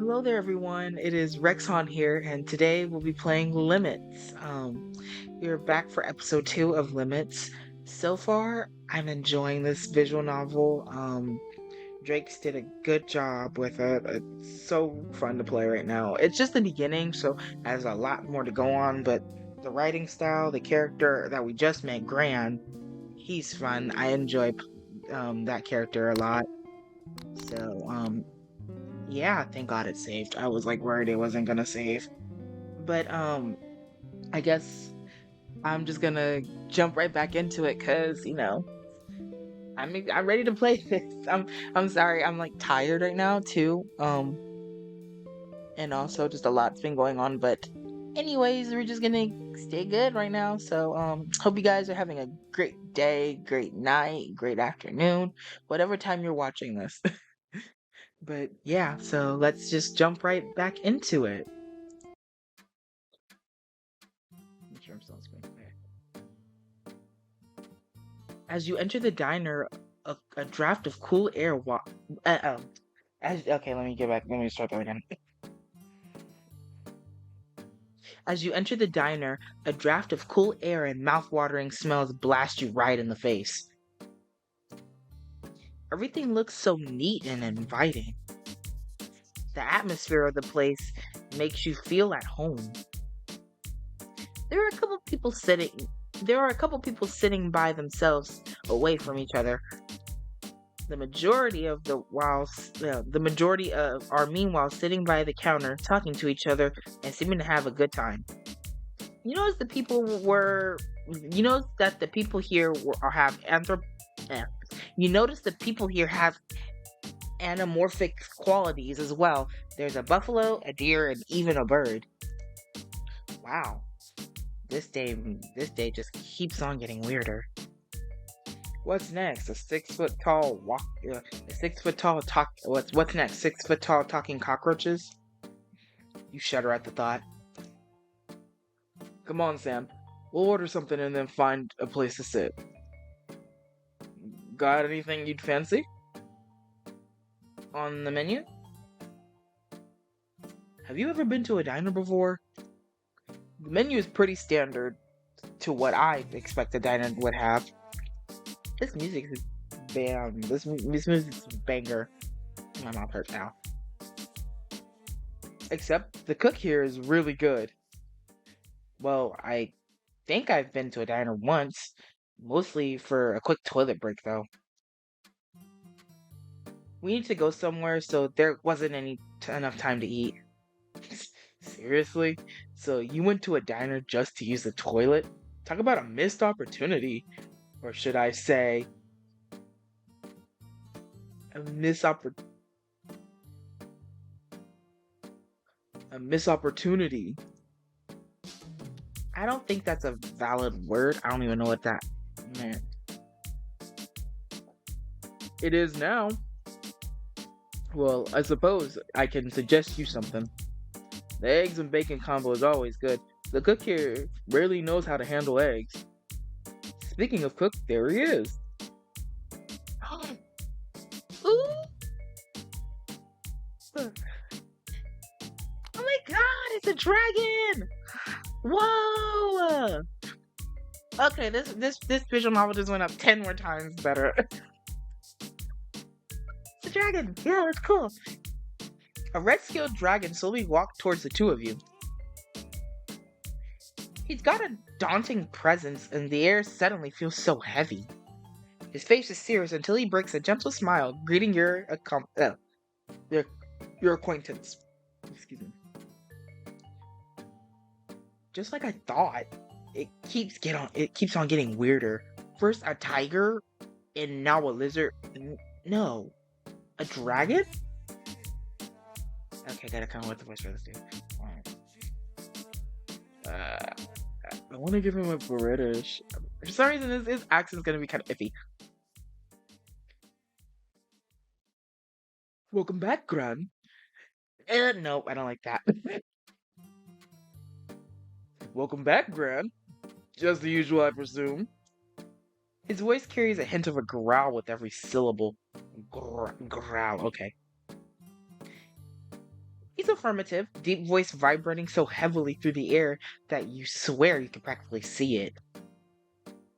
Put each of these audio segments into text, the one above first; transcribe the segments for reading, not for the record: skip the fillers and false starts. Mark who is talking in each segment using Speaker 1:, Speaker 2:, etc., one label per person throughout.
Speaker 1: Hello there, everyone. It is Rexon here, and today we'll be playing Limits. We're back for episode 2 of Limits. So far, I'm enjoying this visual novel. Drake's did a good job with it. It's so fun to play right now. It's just the beginning, so there's a lot more to go on, but the writing style, the character that we just met, Gran, he's fun. I enjoy that character a lot. So, yeah, thank God it saved. I was like worried it wasn't gonna save. But I guess I'm just gonna jump right back into it cuz, I'm ready to play this. I'm sorry. I'm like tired right now too. And also just a lot's been going on, but anyways, we're just gonna stay good right now. So hope you guys are having a great day, great night, great afternoon, whatever time you're watching this. But yeah, so let's just jump right back into it. Make sure I'm still on screen. Okay. As you enter the diner, a draft of cool air okay, let me get back. Let me start that again. As you enter the diner, a draft of cool air and mouth-watering smells blast you right in the face. Everything looks so neat and inviting. The atmosphere of the place makes you feel at home. There are a couple people sitting. There are a couple people sitting by themselves, away from each other. The majority of are meanwhile sitting by the counter, talking to each other and seeming to have a good time. You notice the people were. You notice that the people here have You notice the people here have anamorphic qualities as well. There's a buffalo, a deer, and even a bird. Wow, this day just keeps on getting weirder. What's next? A 6 foot tall walk. A 6 foot tall talk. What's next? 6 foot tall talking cockroaches. You shudder at the thought. Come on, Sam. We'll order something and then find a place to sit. Got anything you'd fancy on the menu? Have you ever been to a diner before? The menu is pretty standard to what I expect a diner would have. This music is bam. This music is a banger. My mouth hurts now. Except the cook here is really good. Well, I think I've been to a diner once, mostly for a quick toilet break though. We need to go somewhere, so there wasn't enough time to eat. Seriously? So you went to a diner just to use the toilet? Talk about a missed opportunity. Or should I say, a missed opportunity. I don't think that's a valid word. I don't even know what that meant. It is now. Well, I suppose I can suggest you something. The eggs and bacon combo is always good. The cook here rarely knows how to handle eggs. Speaking of cook, there he is. Ooh. Oh my god, it's a dragon! Whoa! Okay, this visual novel just went up 10 more times better. It's a dragon! Yeah, that's cool. A red-scaled dragon slowly walked towards the two of you. He's got a daunting presence, and the air suddenly feels so heavy. His face is serious until he breaks a gentle smile, greeting your acquaintance. Excuse me. Just like I thought, it keeps on getting weirder. First a tiger, and now a lizard. No, a dragon? Okay, gotta come up with the voice for this dude. I want to give him a British. For some reason, his accent's gonna be kind of iffy. Welcome back, Gran. Nope, I don't like that. Welcome back, Gran. Just the usual, I presume. His voice carries a hint of a growl with every syllable. Growl, okay. He's affirmative, deep voice vibrating so heavily through the air that you swear you can practically see it.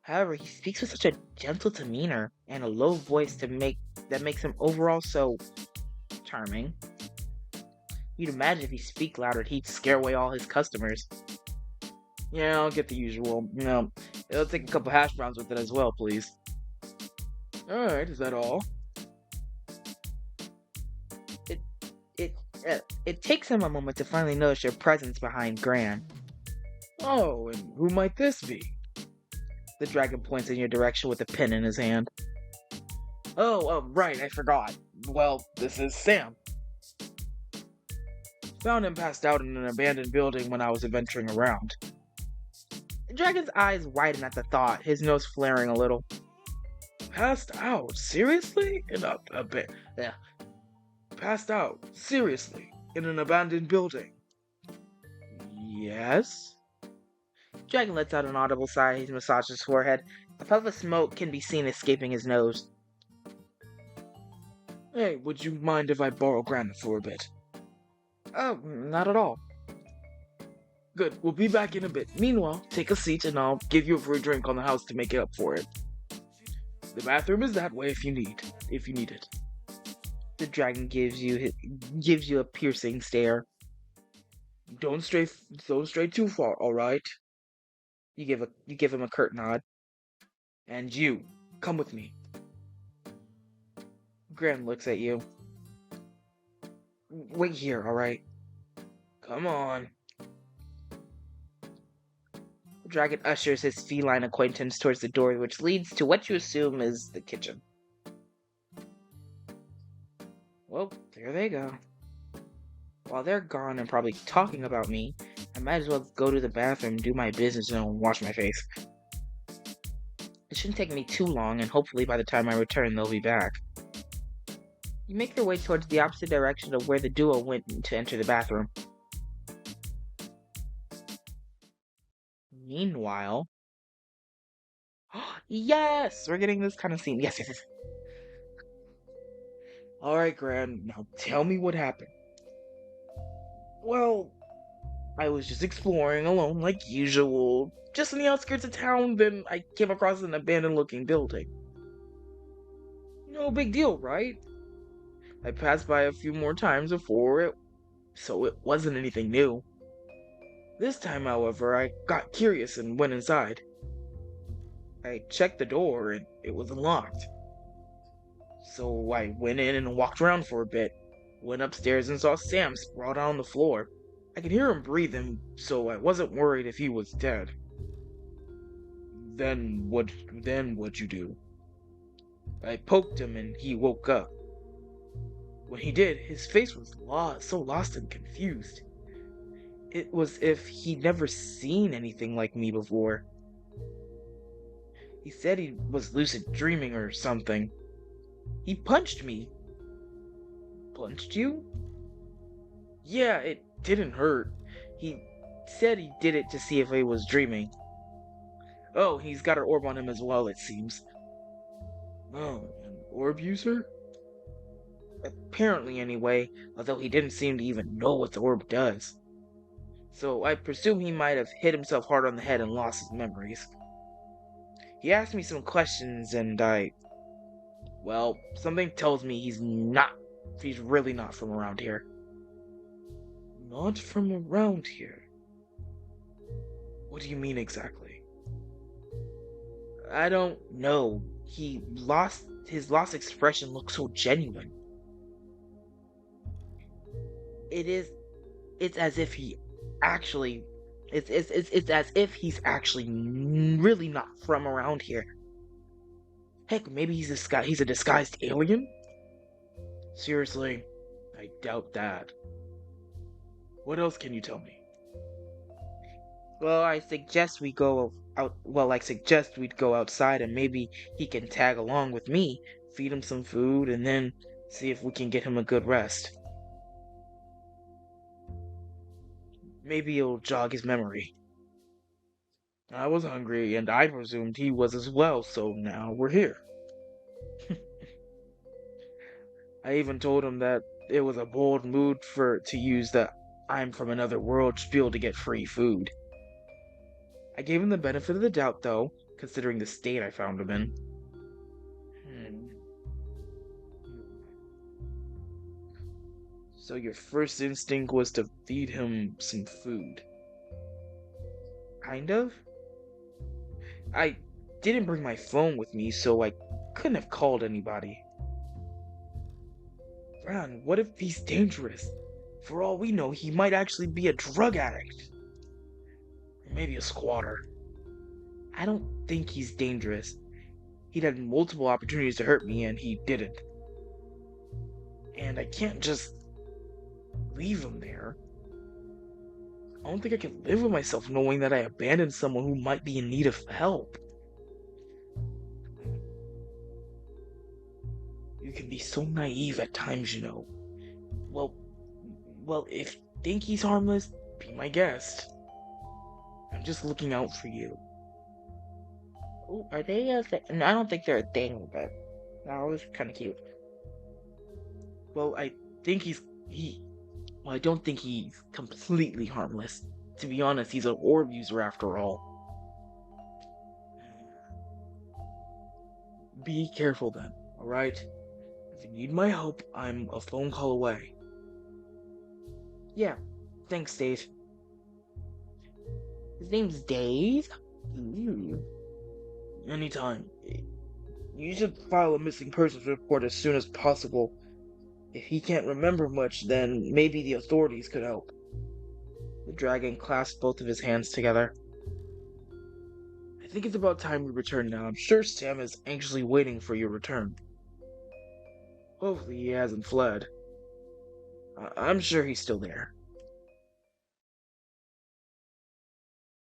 Speaker 1: However, he speaks with such a gentle demeanor and a low voice that makes him overall so charming. You'd imagine if he speak louder, he'd scare away all his customers. Yeah, I'll get the usual. It'll take a couple hash browns with it as well, please. Alright, is that all? It it it takes him a moment to finally notice your presence behind Gran. Oh, and who might this be? The dragon points in your direction with a pen in his hand. Oh, right, I forgot. Well, this is Sam. Found him passed out in an abandoned building when I was adventuring around. The dragon's eyes widen at the thought, his nose flaring a little. Passed out? Seriously? Yeah. Passed out? Seriously? In an abandoned building? Yes? Dragon lets out an audible sigh. He massages his forehead. A puff of smoke can be seen escaping his nose. Hey, would you mind if I borrow Gran for a bit? Oh, not at all. Good, we'll be back in a bit. Meanwhile, take a seat and I'll give you a free drink on the house to make it up for it. The bathroom is that way if you need it. The dragon gives you a piercing stare. Don't stray too far, all right? You give him a curt nod. And you, come with me. Gran looks at you. Wait here, all right? Come on. The dragon ushers his feline acquaintance towards the door, which leads to what you assume is the kitchen. Well, there they go. While they're gone and probably talking about me, I might as well go to the bathroom, do my business, and wash my face. It shouldn't take me too long, and hopefully by the time I return, they'll be back. You make your way towards the opposite direction of where the duo went to enter the bathroom. Meanwhile... Yes! We're getting this kind of scene. Yes. Alright, Gran, now tell me what happened. Well, I was just exploring alone like usual, just on the outskirts of town, then I came across an abandoned-looking building. No big deal, right? I passed by a few more times before, so it wasn't anything new. This time, however, I got curious and went inside. I checked the door and it was unlocked. So I went in and walked around for a bit, went upstairs and saw Sam sprawled out on the floor. I could hear him breathing, so I wasn't worried if he was dead. Then what'd you do? I poked him and he woke up. When he did, his face was so lost and confused. It was as if he'd never seen anything like me before. He said he was lucid dreaming or something. He punched me. Punched you? Yeah, it didn't hurt. He said he did it to see if I was dreaming. Oh, he's got an orb on him as well, it seems. Oh, an orb user? Apparently, anyway, although he didn't seem to even know what the orb does. So I presume he might have hit himself hard on the head and lost his memories. He asked me some questions and well, something tells me he's really not from around here. Not from around here? What do you mean exactly? I don't know. His lost expression looks so genuine. It's as if he actually, it's as if he's actually really not from around here. Heck, maybe he's a disguised alien? Seriously, I doubt that. What else can you tell me? Well, I suggest we'd go outside and maybe he can tag along with me, feed him some food, and then see if we can get him a good rest. Maybe it'll jog his memory. I was hungry, and I presumed he was as well, so now we're here. I even told him that it was a bold move to use the "I'm from another world" spiel to get free food. I gave him the benefit of the doubt, though, considering the state I found him in. Hmm. So your first instinct was to feed him some food? Kind of? I didn't bring my phone with me, so I couldn't have called anybody. Gran, what if he's dangerous? For all we know, he might actually be a drug addict. Or maybe a squatter. I don't think he's dangerous. He'd had multiple opportunities to hurt me, and he didn't. And I can't just leave him there. I don't think I can live with myself knowing that I abandoned someone who might be in need of help. You can be so naive at times, you know. Well, if you think he's harmless, be my guest. I'm just looking out for you. Oh, are they a thing? No, I don't think they're a thing, but that was kind of cute. Well, I think I don't think he's completely harmless. To be honest, he's an orb user after all. Be careful then, alright? If you need my help, I'm a phone call away. Yeah, thanks, Dave. His name's Dave? Ooh. Anytime. You should file a missing persons report as soon as possible. If he can't remember much, then maybe the authorities could help. The dragon clasped both of his hands together. I think it's about time we return now. I'm sure Sam is anxiously waiting for your return. Hopefully he hasn't fled. I'm sure he's still there.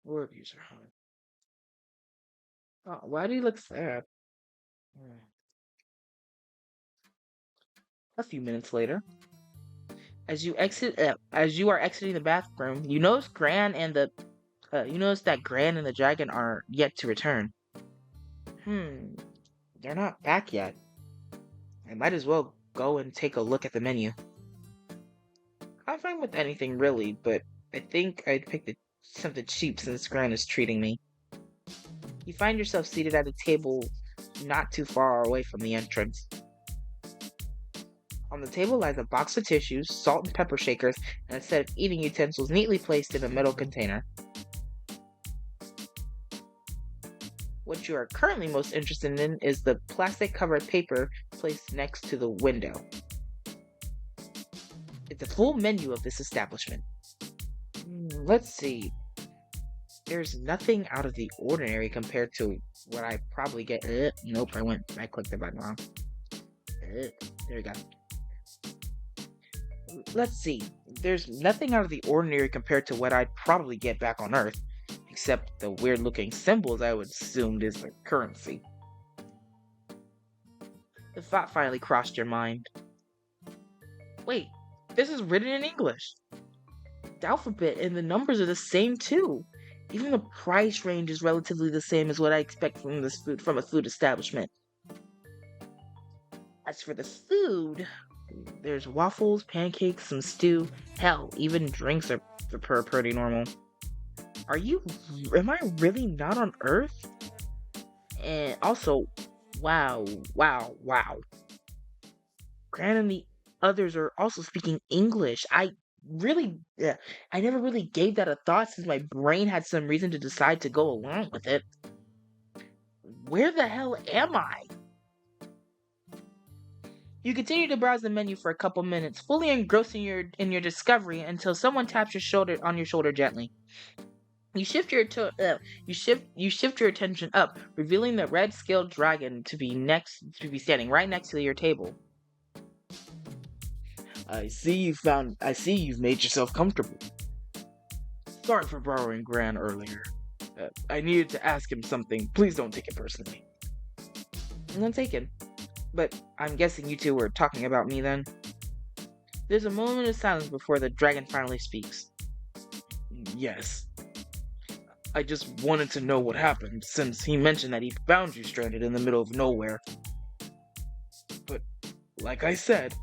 Speaker 1: Word user, huh? Oh, why do you look sad? A few minutes later, as you are exiting the bathroom, you notice that Gran and the dragon are yet to return. They're not back yet. I might as well go and take a look at the menu. I'm fine with anything really, but I think I'd pick something cheap since Gran is treating me. You find yourself seated at a table not too far away from the entrance. On the table lies a box of tissues, salt and pepper shakers, and a set of eating utensils neatly placed in a metal container. What you are currently most interested in is the plastic-covered paper placed next to the window. It's a full menu of this establishment. Let's see. There's nothing out of the ordinary compared to what I probably get. Nope, I clicked the button wrong. There we go. Let's see. There's nothing out of the ordinary compared to what I'd probably get back on Earth, except the weird-looking symbols I would assume is the currency. The thought finally crossed your mind. Wait, this is written in English. The alphabet and the numbers are the same too. Even the price range is relatively the same as what I expect from a food establishment. As for the food, there's waffles, pancakes, some stew. Hell, even drinks are pretty normal. Am I really not on Earth? And also, wow. Gran and the others are also speaking English. I never really gave that a thought since my brain had some reason to decide to go along with it. Where the hell am I? You continue to browse the menu for a couple minutes, fully engrossed in your discovery until someone taps on your shoulder gently. You shift your attention up, revealing the red-scaled dragon to be standing right next to your table. I see you've made yourself comfortable. Sorry for borrowing Gran earlier. I needed to ask him something. Please don't take it personally. None taken. But I'm guessing you two were talking about me then? There's a moment of silence before the dragon finally speaks. Yes. I just wanted to know what happened, since he mentioned that he found you stranded in the middle of nowhere. But, like I said,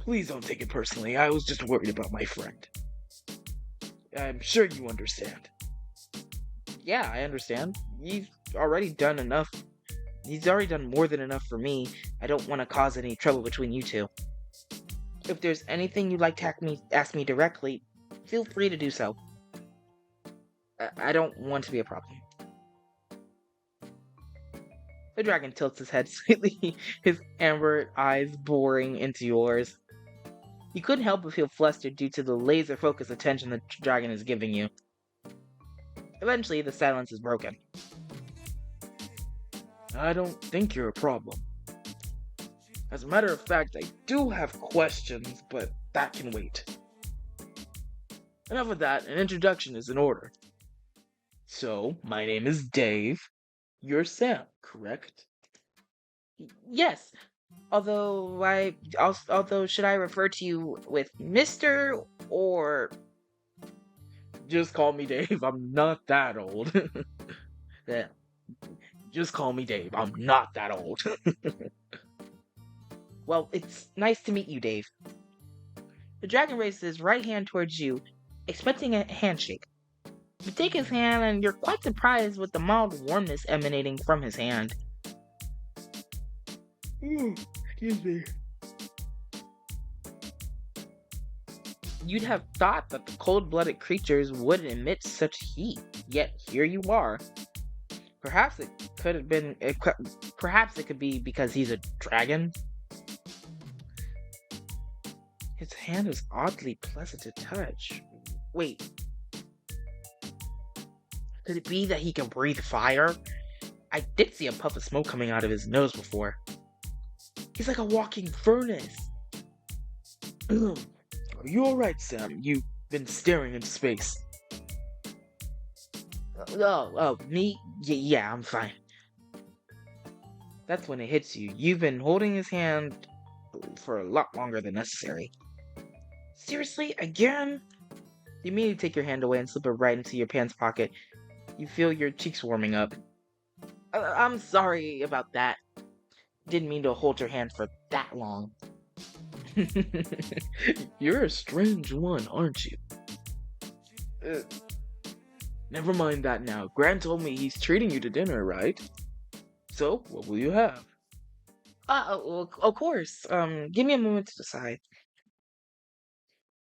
Speaker 2: Please don't take it personally. I was just worried about my friend. I'm sure you understand.
Speaker 1: Yeah, I understand. Already done enough. He's already done more than enough for me. I don't want to cause any trouble between you two. If there's anything you'd like to ask me directly, feel free to do so. I don't want to be a problem. The dragon tilts his head slightly, his amber eyes boring into yours. You couldn't help but feel flustered due to the laser-focused attention the dragon is giving you. Eventually, the silence is broken.
Speaker 2: I don't think you're a problem. As a matter of fact, I do have questions, but that can wait. Enough of that, an introduction is in order. So, my name is Dave. You're Sam, correct?
Speaker 1: Yes, although should I refer to you with Mr. or
Speaker 2: Just call me Dave, I'm not that old.
Speaker 1: yeah.
Speaker 2: Just call me Dave, I'm not that old.
Speaker 1: Well, it's nice to meet you, Dave. The dragon raises his right hand towards you, expecting a handshake. You take his hand and you're quite surprised with the mild warmness emanating from his hand.
Speaker 2: Excuse me.
Speaker 1: You'd have thought that the cold-blooded creatures wouldn't emit such heat, yet here you are. Perhaps it could be because he's a dragon. His hand is oddly pleasant to touch. Wait. Could it be that he can breathe fire? I did see a puff of smoke coming out of his nose before. He's like a walking furnace.
Speaker 2: Are you alright, Sam? You've been staring into space.
Speaker 1: Me? Yeah, I'm fine. That's when it hits you. You've been holding his hand for a lot longer than necessary. Seriously? Again? You immediately take your hand away and slip it right into your pants pocket. You feel your cheeks warming up. I'm sorry about that. Didn't mean to hold your hand for that long.
Speaker 2: You're a strange one, aren't you? Never mind that now. Gran told me he's treating you to dinner, right? So, what will you have?
Speaker 1: Well, of course. Give me a moment to decide.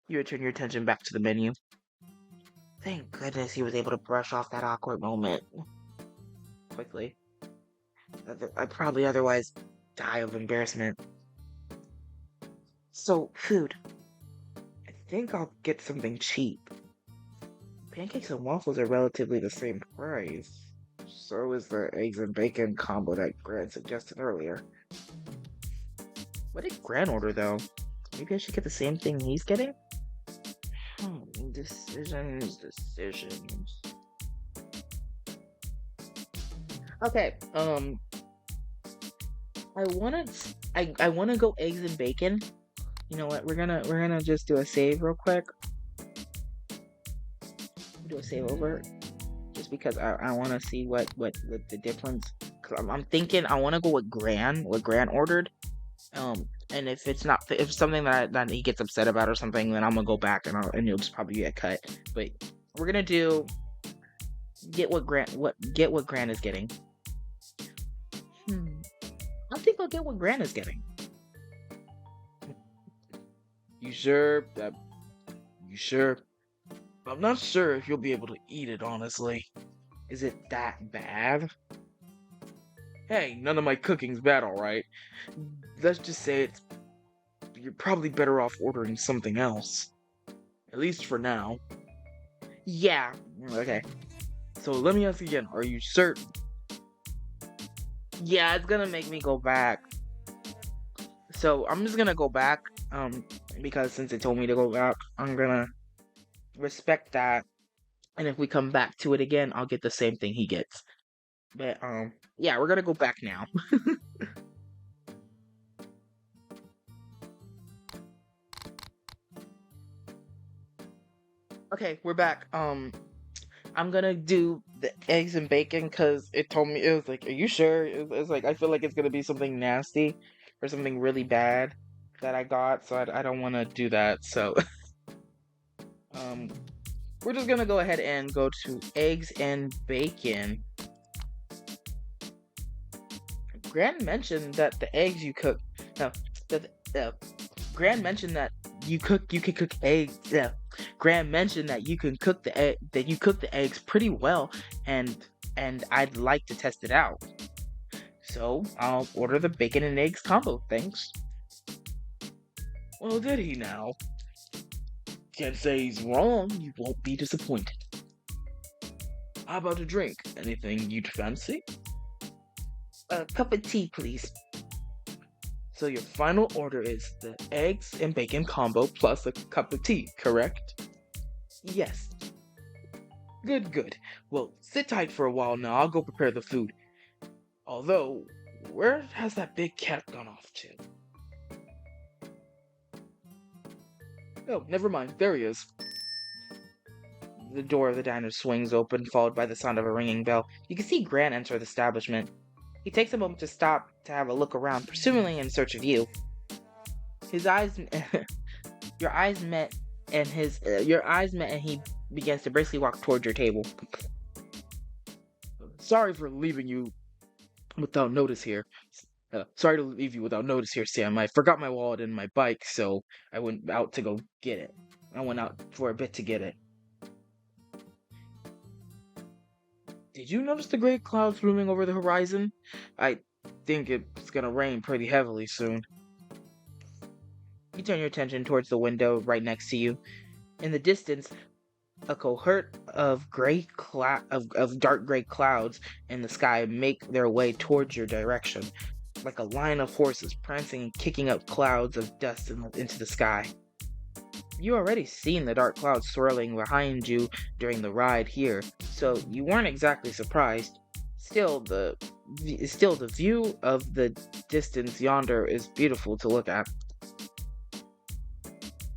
Speaker 1: You return your attention back to the menu. Thank goodness he was able to brush off that awkward moment quickly. I'd probably otherwise die of embarrassment. So, food. I think I'll get something cheap. Pancakes and waffles are relatively the same price. So is the eggs and bacon combo that Gran suggested earlier. What did Gran order, though? Maybe I should get the same thing he's getting? Decisions. Okay, I wanna go eggs and bacon. You know what? We're gonna just do a save real quick. Do a save over, just because I want to see what the difference. Cause I'm thinking I want to go with what Gran ordered. And if it's not, if something that he gets upset about or something, then I'm gonna go back and you'll just probably get cut. But we're gonna get what Gran is getting. I think I'll get what Gran is getting.
Speaker 2: You sure? You sure? I'm not sure if you'll be able to eat it, honestly.
Speaker 1: Is it that bad?
Speaker 2: Hey, none of my cooking's bad, alright? Let's just say you're probably better off ordering something else. At least for now.
Speaker 1: Yeah, okay.
Speaker 2: So let me ask again, are you certain?
Speaker 1: Yeah, it's gonna make me go back. So I'm just gonna go back, because since it told me to go back, I'm gonna respect that. And if we come back to it again, I'll get the same thing he gets. But, yeah, we're gonna go back now. Okay, we're back. I'm gonna do the eggs and bacon because it told me, it was like, are you sure? It's like, I feel like it's gonna be something nasty or something really bad.
Speaker 2: that I got, so I don't want to do that. So, um, we're just gonna go ahead and go to eggs and bacon. Gran mentioned that the eggs you cook, no, that Gran mentioned that you can cook eggs. Yeah, Gran mentioned that you can cook the egg, that you cook the eggs pretty well, and I'd like to test it out. So I'll order the bacon and eggs combo. Thanks. Well, did he now? Can't say he's wrong. You won't be disappointed. How about a drink? Anything you'd fancy?
Speaker 1: A cup of tea, please.
Speaker 2: So your final order is the eggs and bacon combo plus a cup of tea, correct?
Speaker 1: Yes.
Speaker 2: Good, good. Well, sit tight for a while now. I'll go prepare the food. Although, where has that big cat gone off to? Oh, never mind. There he is. The door of the diner swings open, followed by the sound of a ringing bell. You can see Gran enter the establishment. He takes a moment to stop to have a look around, presumably in search of you. His eyes, your eyes met, and he begins to briskly walk towards your table. Sorry for leaving you without notice here. Sorry to leave you without notice here, Sam. I forgot my wallet and my bike, so I went out to go get it. I went out for a bit to get it. Did you notice the gray clouds looming over the horizon? I think it's gonna rain pretty heavily soon.
Speaker 1: You turn your attention towards the window right next to you. In the distance, a cohort of dark gray clouds in the sky make their way towards your direction, like a line of horses prancing and kicking up clouds of dust into the sky. You already seen the dark clouds swirling behind you during the ride here, so you weren't exactly surprised. Still, the view of the distance yonder is beautiful to look at.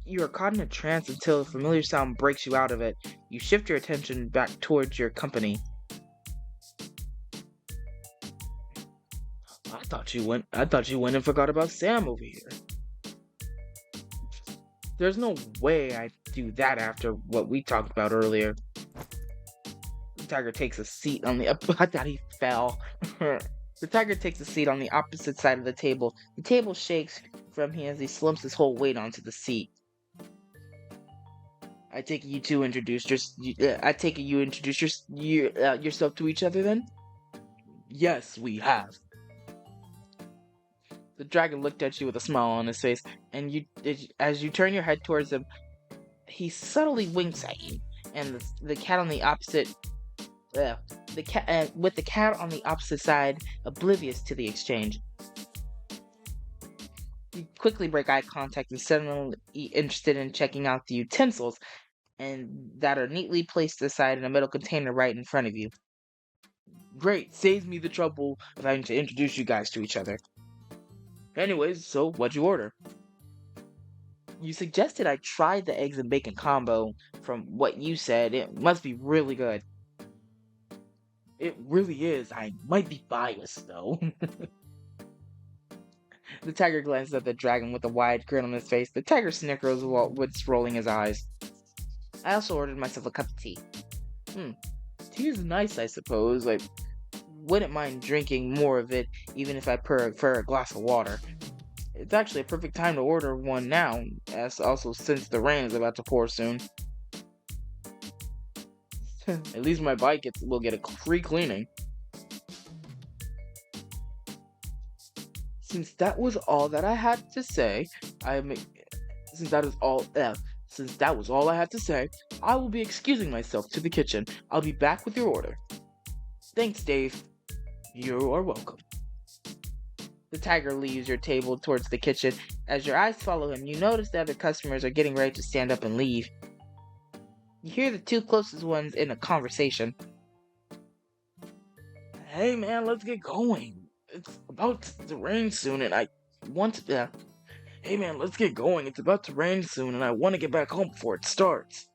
Speaker 1: You are caught in a trance until a familiar sound breaks you out of it. You shift your attention back towards your company.
Speaker 2: I thought you went and forgot about Sam over here.
Speaker 1: There's no way I'd do that after what we talked about earlier. The tiger takes a seat on the I thought he fell. The tiger takes a seat on the opposite side of the table. The table shakes from him as he slumps his whole weight onto the seat. I take it you two introduced yourself to each other then?
Speaker 2: Yes, we have.
Speaker 1: The dragon looked at you with a smile on his face, and as you turn your head towards him, he subtly winks at you. And the cat on the opposite, with the cat on the opposite side, oblivious to the exchange. You quickly break eye contact and suddenly interested in checking out the utensils, and that are neatly placed aside in a metal container right in front of you.
Speaker 2: Great, saves me the trouble of having to introduce you guys to each other. Anyways, so what'd you order?
Speaker 1: You suggested I try the eggs and bacon combo. From what you said, it must be really good.
Speaker 2: It really is. I might be biased, though.
Speaker 1: The tiger glances at the dragon with a wide grin on his face. The tiger snickers while rolling his eyes. I also ordered myself a cup of tea.
Speaker 2: Tea is nice, I suppose. I
Speaker 1: wouldn't mind drinking more of it, even if I prefer a glass of water. It's actually a perfect time to order one now, as also since the rain is about to pour soon.
Speaker 2: At least my bike will get a free cleaning.
Speaker 1: Since that was all that I had to say, since that was all I had to say, I will be excusing myself to the kitchen. I'll be back with your order. Thanks, Dave.
Speaker 2: You are welcome.
Speaker 1: The tiger leaves your table towards the kitchen. As your eyes follow him, you notice the other customers are getting ready to stand up and leave. You hear the two closest ones in a conversation.
Speaker 2: Hey man, let's get going. It's about to rain soon and I want to... Hey man, let's get going. It's about to rain soon and I want to get back home before it starts.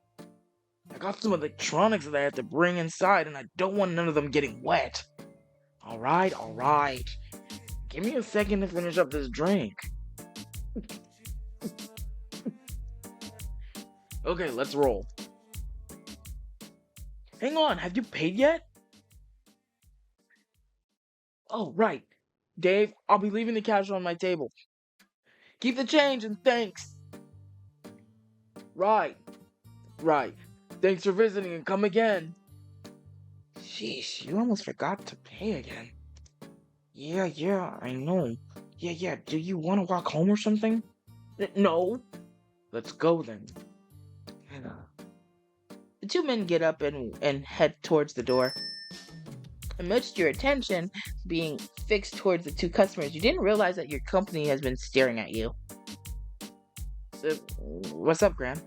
Speaker 2: I got some electronics that I have to bring inside and I don't want none of them getting wet. Alright. Give me a second to finish up this drink. Okay, let's roll. Hang on, have you paid yet? Oh, right. Dave, I'll be leaving the cash on my table. Keep the change and thanks. Right, right. Thanks for visiting and come again.
Speaker 1: Sheesh, you almost forgot to pay again. Yeah, I know. Yeah, do you want to walk home or something?
Speaker 2: No. Let's go then.
Speaker 1: And,
Speaker 2: The two men get up and head towards the door. Amidst your attention being fixed towards the two customers, you didn't realize that your company has been staring at you. What's up, Gran?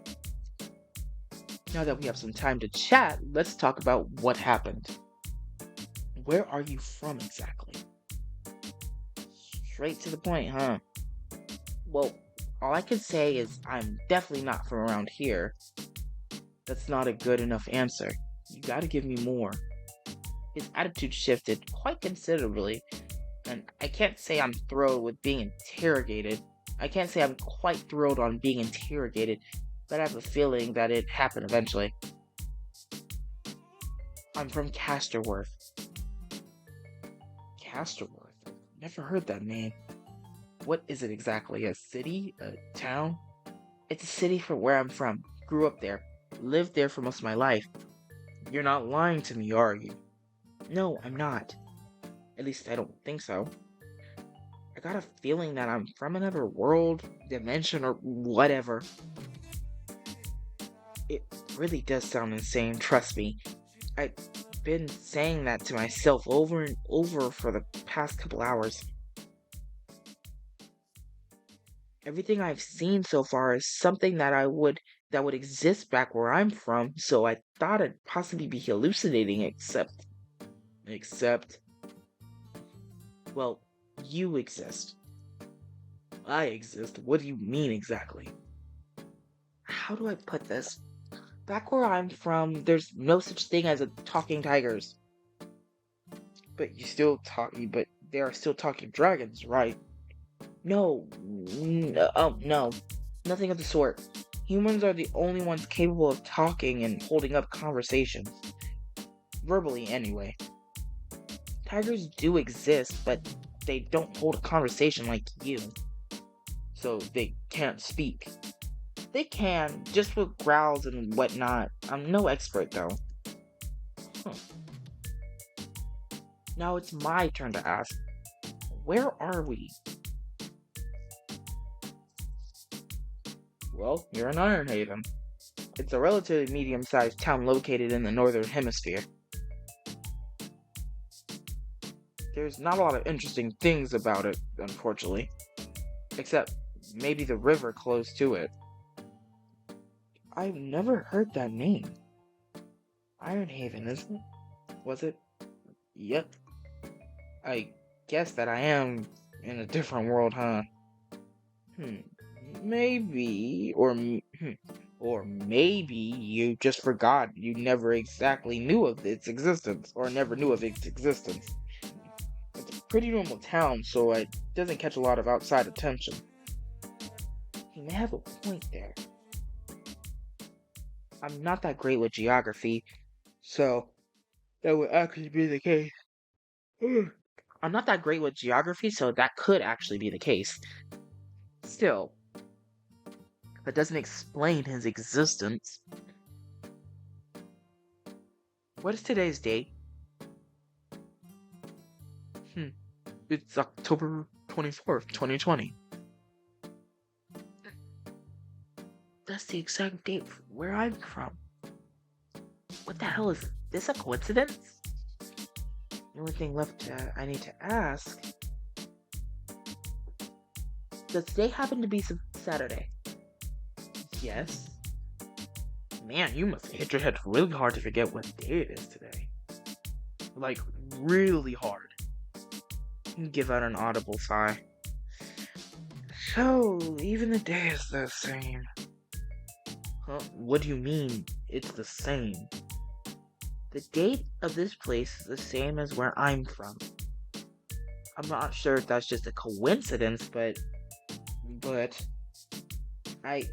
Speaker 2: Now that we have some time to chat, let's talk about what happened. Where are you from exactly? Straight to the point, huh? Well, all I can say is I'm definitely not from around here. That's not a good enough answer. You gotta give me more. His attitude shifted quite considerably, and I can't say I'm thrilled with being interrogated. I can't say I'm quite thrilled on being interrogated, but I have a feeling that it happened eventually. I'm from Casterworth. Casterworth? Never heard that name. What is it exactly? A city? A town? It's a city from where I'm from. Grew up there. Lived there for most of my life. You're not lying to me, are you? No, I'm not. At least I don't think so. I got a feeling that I'm from another world, dimension, or whatever. It really does sound insane, trust me. I've been saying that to myself over and over for the past couple hours. Everything I've seen so far is something that would exist back where I'm from, so I thought I'd possibly be hallucinating, except, well, you exist. I exist? What do you mean exactly? How do I put this? Back where I'm from, there's no such thing as a talking tigers. But they are still talking dragons, right? No, nothing of the sort. Humans are the only ones capable of talking and holding up conversations. Verbally, anyway. Tigers do exist, but they don't hold a conversation like you. So they can't speak. They can, just with growls and whatnot. I'm no expert, though. Huh. Now it's my turn to ask. Where are we? Well, you're in Ironhaven. It's a relatively medium-sized town located in the northern hemisphere. There's not a lot of interesting things about it, unfortunately. Except maybe the river close to it. I've never heard that name. Ironhaven, isn't it? Was it? Yep. I guess that I am in a different world, huh? Hmm. Maybe, or maybe you just forgot you never exactly knew of its existence, or never knew of its existence. It's a pretty normal town, so it doesn't catch a lot of outside attention. You may have a point there. I'm not that great with geography, so that would actually be the case. I'm not that great with geography, so that could actually be the case. Still, that doesn't explain his existence. What is today's date? It's October 24th, 2020. That's the exact date where I'm from. What the hell is this, a coincidence? The only thing left I need to ask, does today happen to be Saturday? Yes. Man, you must hit your head really hard to forget what day it is today. Like, really hard. You give out an audible sigh. So, even the day is the same. Huh? What do you mean, it's the same? The date of this place is the same as where I'm from. I'm not sure if that's just a coincidence, but I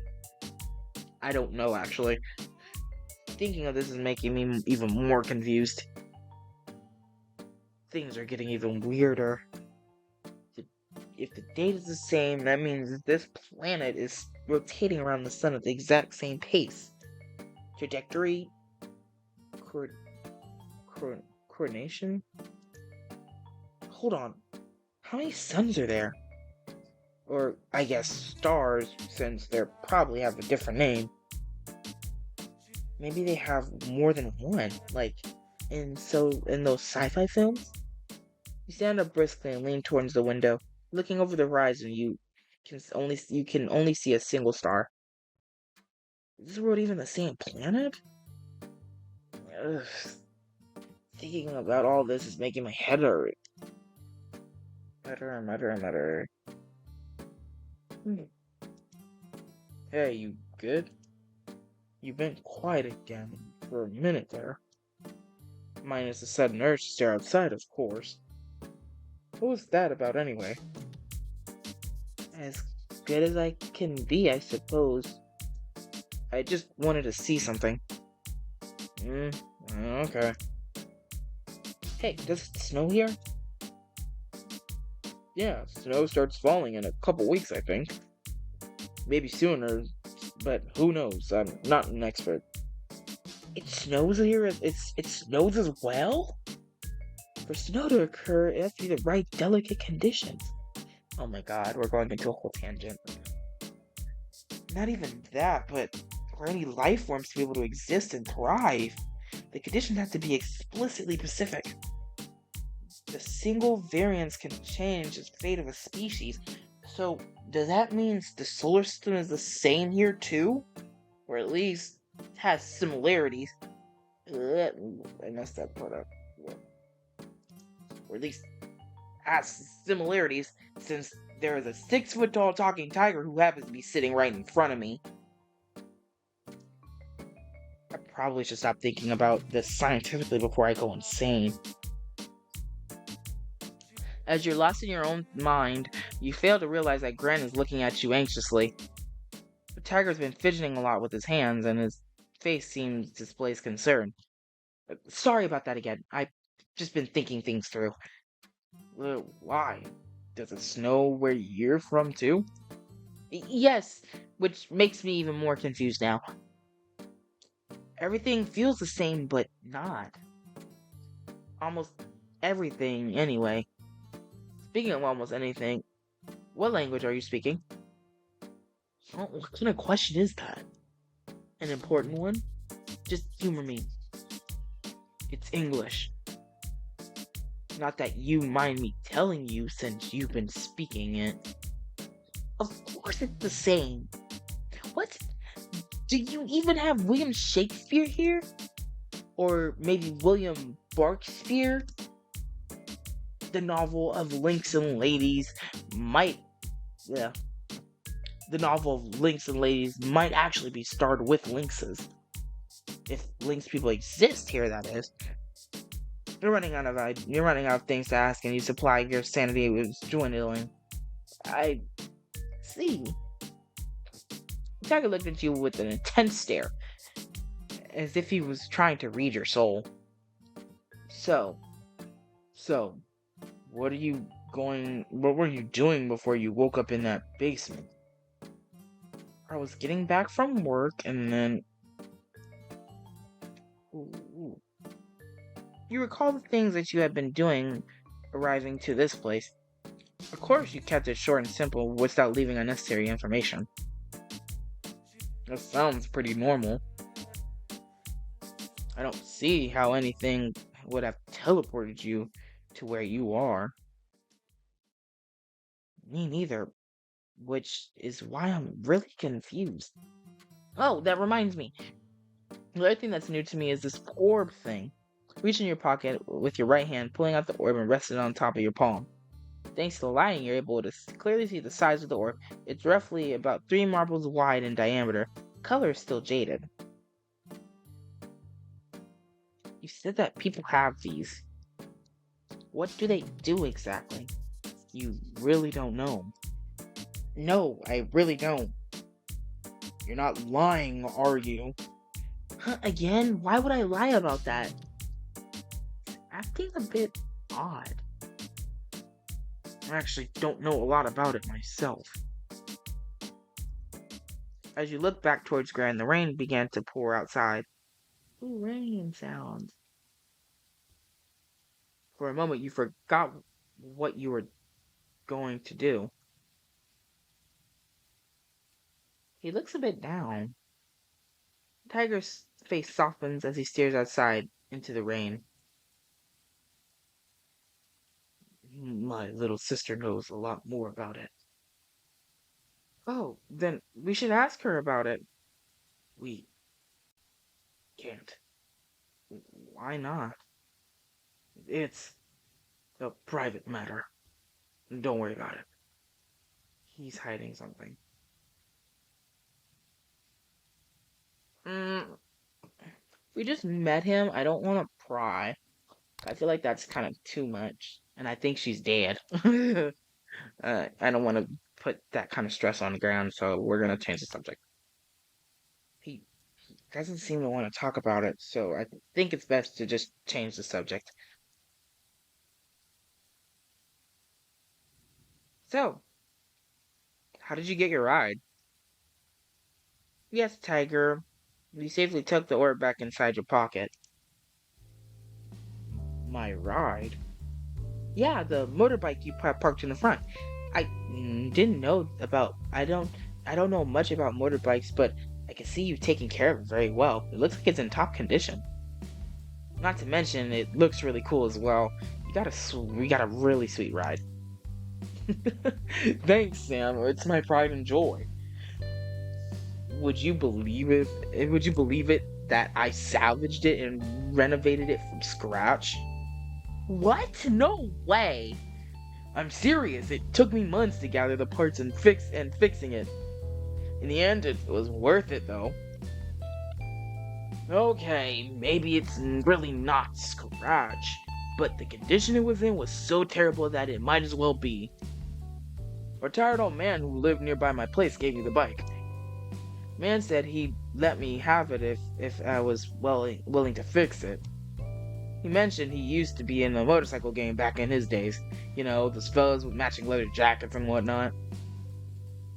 Speaker 2: I don't know, actually. Thinking of this is making me even more confused. Things are getting even weirder. If the date is the same, that means this planet is rotating around the sun at the exact same pace. Trajectory, coord- coordination. Hold on, how many suns are there? Or I guess stars, since they probably have a different name. Maybe they have more than one, like in those sci-fi films. You stand up briskly and lean towards the window. Looking over the horizon, you can only see a single star. Is this world even the same planet? Ugh. Thinking about all this is making my head hurt. Mutter. Hmm. Hey, you good? You've been quiet again for a minute there. Minus the sudden urge to stare outside, of course. What was that about anyway? As good as I can be, I suppose. I just wanted to see something. Okay. Hey, does it snow here? Yeah, snow starts falling in a couple weeks, I think. Maybe sooner, but who knows? I'm not an expert. It snows here? It snows as well? For snow to occur, it has to be the right delicate conditions. Oh my god, we're going into a whole tangent. Not even that, but for any life forms to be able to exist and thrive, the conditions have to be explicitly specific. The single variance can change the fate of a species. So, does that mean the solar system is the same here too? Or at least has similarities? I messed that part up. Or at least has similarities, since there is a 6-foot tall talking tiger who happens to be sitting right in front of me. I probably should stop thinking about this scientifically before I go insane. As you're lost in your own mind, you fail to realize that Gran is looking at you anxiously. The tiger's been fidgeting a lot with his hands, and his face seems displays concern. Sorry about that again. I've just been thinking things through. Why? Does it snow where you're from too? Yes, which makes me even more confused now. Everything feels the same, but not. Almost everything, anyway. Speaking of almost anything, what language are you speaking? What kind of question is that? An important one? Just humor me. It's English. Not that you mind me telling you since you've been speaking it. Of course it's the same. What? Do you even have William Shakespeare here? Or maybe William Barkspeare? The novel of Lynx and Ladies might... Yeah. The novel of Lynx and Ladies might actually be starred with lynxes. If lynx people exist here, that is. You're running out of things to ask, and you supply your sanity with dwindling. I see. Tiger looked at you with an intense stare, as if he was trying to read your soul. So, what were you doing before you woke up in that basement? I was getting back from work, and then... Ooh. You recall the things that you had been doing arriving to this place. Of course, you kept it short and simple without leaving unnecessary information. That sounds pretty normal. I don't see how anything would have teleported you to where you are. Me neither, which is why I'm really confused. Oh, that reminds me. The other thing that's new to me is this orb thing. Reach in your pocket with your right hand, pulling out the orb and rest it on top of your palm. Thanks to the lighting, you're able to clearly see the size of the orb. It's roughly about 3 marbles wide in diameter. Color is still jaded. You said that people have these. What do they do exactly? You really don't know. No, I really don't. You're not lying, are you?
Speaker 1: Huh, again? Why would I lie about that? Acting a bit odd.
Speaker 2: I actually don't know a lot about it myself. As you look back towards Gran, the rain began to pour outside.
Speaker 1: Ooh, rain sounds.
Speaker 2: For a moment, you forgot what you were going to do.
Speaker 1: He looks a bit down.
Speaker 2: Tiger's face softens as he stares outside into the rain.
Speaker 1: My little sister knows a lot more about it.
Speaker 2: Oh, then we should ask her about it.
Speaker 1: We can't.
Speaker 2: Why not?
Speaker 1: It's a private matter. Don't worry about it.
Speaker 2: He's hiding something.
Speaker 1: Mm, we just met him. I don't want to pry. I feel like that's kind of too much. And I think she's dead.
Speaker 2: I don't want to put that kind of stress on the ground, so we're going to change the subject. He doesn't seem to want to talk about it, so I think it's best to just change the subject. So, how did you get your ride? Yes, Tiger. You safely tucked the orb back inside your pocket.
Speaker 1: My ride?
Speaker 2: Yeah, the motorbike you parked in the front. I didn't know about. I don't know much about motorbikes, but I can see you taking care of it very well. It looks like it's in top condition. Not to mention, it looks really cool as well. You got a really sweet ride.
Speaker 1: Thanks, Sam. It's my pride and joy.
Speaker 2: Would you believe it? Would you believe it that I salvaged it and renovated it from scratch?
Speaker 1: What? No way.
Speaker 2: I'm serious. It took me months to gather the parts and fixing it. In the end, it was worth it though. Okay, maybe it's really not scratch, but the condition it was in was so terrible that it might as well be. A tired old man who lived nearby my place gave me the bike. Man said he'd let me have it if I was willing to fix it. He mentioned he used to be in the motorcycle game back in his days. You know, those fellas with matching leather jackets and whatnot.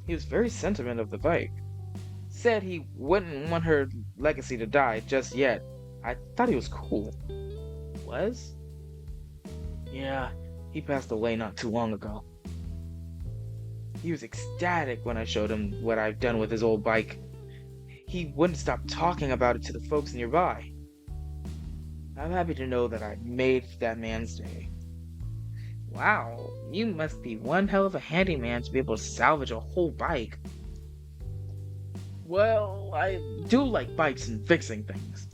Speaker 2: He was very sentiment of the bike. Said he wouldn't want her legacy to die just yet. I thought he was cool.
Speaker 1: Was?
Speaker 2: Yeah, he passed away not too long ago. He was ecstatic when I showed him what I've done with his old bike. He wouldn't stop talking about it to the folks nearby. I'm happy to know that I made that man's day.
Speaker 1: Wow, you must be one hell of a handyman to be able to salvage a whole bike.
Speaker 2: Well, I do like bikes and fixing things.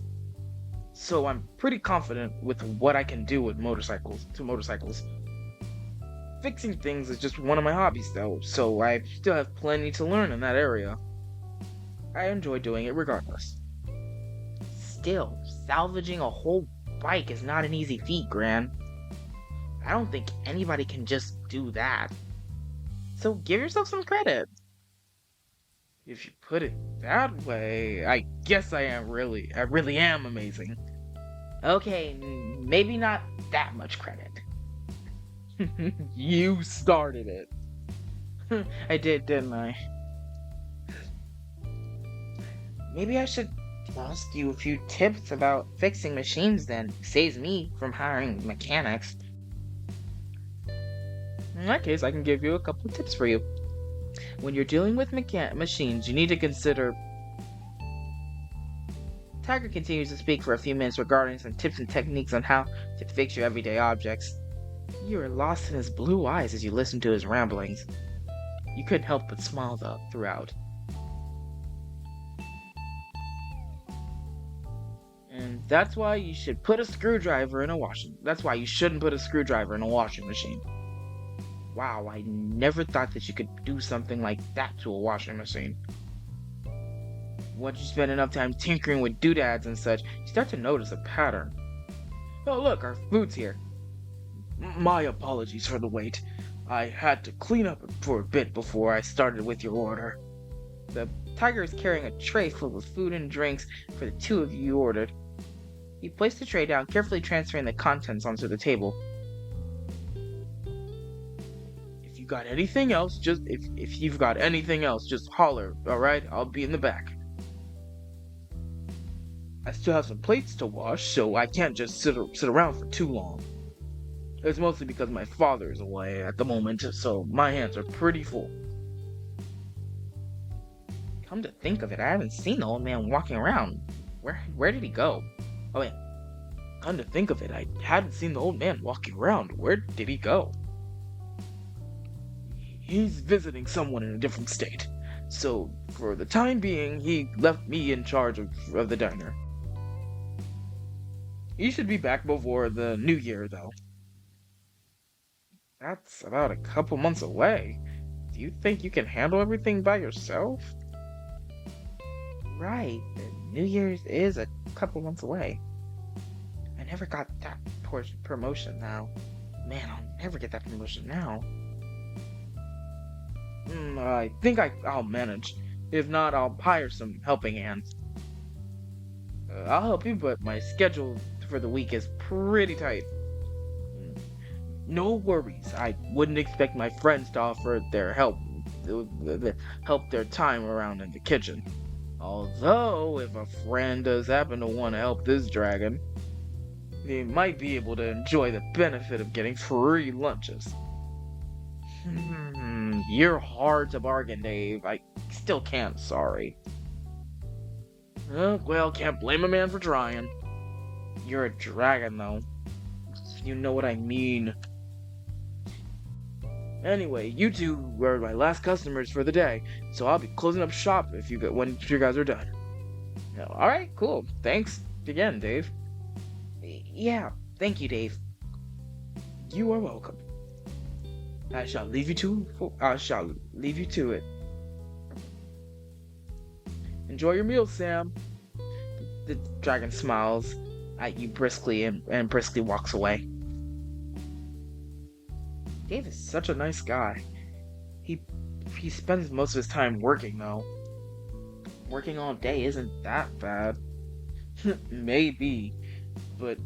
Speaker 2: So I'm pretty confident with what I can do with motorcycles. Fixing things is just one of my hobbies though, so I still have plenty to learn in that area. I enjoy doing it regardless.
Speaker 1: Still, salvaging a whole bike is not an easy feat, Gran. I don't think anybody can just do that. So give yourself some credit.
Speaker 2: If you put it that way, I guess I really am amazing.
Speaker 1: Okay, maybe not that much credit.
Speaker 2: You started it.
Speaker 1: I did, didn't I?
Speaker 2: Maybe I should ask you a few tips about fixing machines then. Saves me from hiring mechanics. In that case, I can give you a couple of tips for you. When you're dealing with machines, you need to consider... Tiger continues to speak for a few minutes regarding some tips and techniques on how to fix your everyday objects. You are lost in his blue eyes as you listen to his ramblings. You couldn't help but smile throughout. And that's why you should put a screwdriver in a washing. That's why you shouldn't put a screwdriver in a washing machine. Wow, I never thought that you could do something like that to a washing machine. Once you spend enough time tinkering with doodads and such, you start to notice a pattern. Oh look, our food's here. My apologies for the wait. I had to clean up for a bit before I started with your order. The tiger is carrying a tray full of food and drinks for the two of you ordered. He placed the tray down, carefully transferring the contents onto the table. If you got anything else, if you've got anything else, just holler, alright? I'll be in the back. I still have some plates to wash, so I can't just sit around for too long. It's mostly because my father is away at the moment, so my hands are pretty full. Come to think of it, I haven't seen the old man walking around. Where did he go? Oh wait, come to think of it, I hadn't seen the old man walking around. Where did he go? He's visiting someone in a different state. So, for the time being, he left me in charge of the diner. He should be back before the new year, though. That's about a couple months away. Do you think you can handle everything by yourself? Right, the New Year's is a couple months away. I never got that promotion now. Man, I'll never get that promotion now. I think I'll manage. If not, I'll hire some helping hands. I'll help you, but my schedule for the week is pretty tight. No worries. I wouldn't expect my friends to offer their help their time around in the kitchen. Although, if a friend does happen to want to help this dragon, they might be able to enjoy the benefit of getting free lunches. You're hard to bargain, Dave. I still can't, sorry. Well, can't blame a man for trying. You're a dragon, though. You know what I mean. Anyway, you two were my last customers for the day, so I'll be closing up shop when you guys are done. Alright, cool. Thanks again, Dave. Yeah, thank you, Dave. You are welcome. I shall leave you to it. Enjoy your meal, Sam. The dragon smiles at you briskly and briskly walks away. Dave is such a nice guy. He spends most of his time working, though. Working all day isn't that bad. Maybe, but